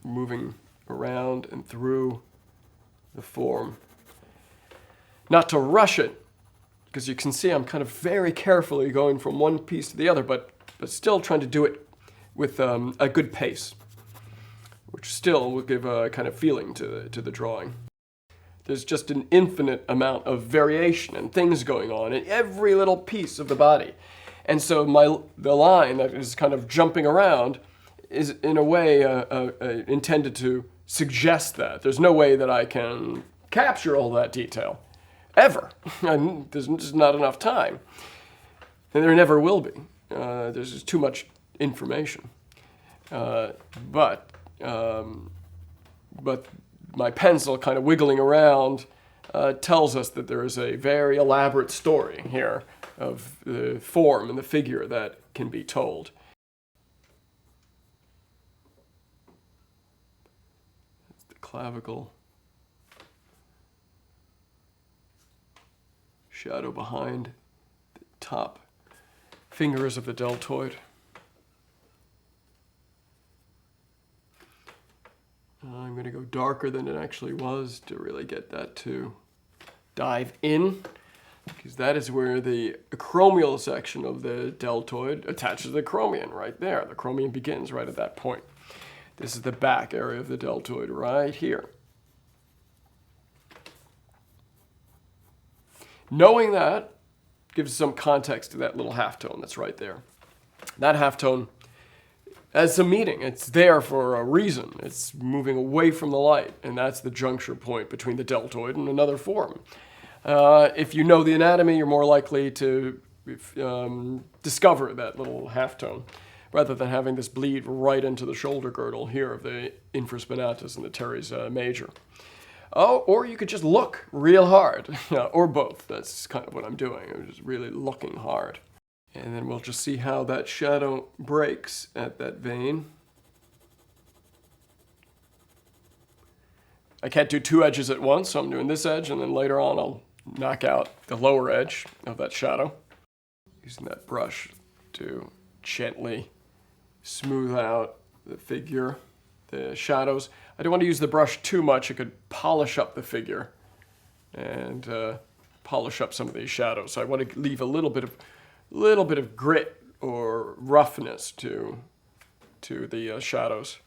moving around and through the form. Not to rush it, because you can see I'm kind of very carefully going from one piece to the other, but still trying to do it with a good pace, which still will give a kind of feeling to the drawing. There's just an infinite amount of variation and things going on in every little piece of the body. And so the line that is kind of jumping around is in a way intended to suggest that. There's no way that I can capture all that detail, ever. There's just not enough time. And there never will be. There's just too much information. But my pencil kind of wiggling around tells us that there is a very elaborate story here of the form and the figure that can be told. That's the clavicle. Shadow behind the top fingers of the deltoid. I'm going to go darker than it actually was to really get that to dive in, because that is where the acromial section of the deltoid attaches to the acromion right there. The acromion begins right at that point. This is the back area of the deltoid right here. Knowing that gives some context to that little halftone that's right there. That halftone has some meaning. It's there for a reason. It's moving away from the light, and that's the juncture point between the deltoid and another form. If you know the anatomy, you're more likely to discover that little halftone, rather than having this bleed right into the shoulder girdle here of the infraspinatus and the teres major. Oh, or you could just look real hard, or both. That's kind of what I'm doing. I'm just really looking hard. And then we'll just see how that shadow breaks at that vein. I can't do two edges at once, so I'm doing this edge, and then later on I'll knock out the lower edge of that shadow. Using that brush to gently smooth out the figure, the shadows. I don't want to use the brush too much. It could polish up the figure and polish up some of these shadows. So I want to leave a little bit of grit or roughness to the shadows.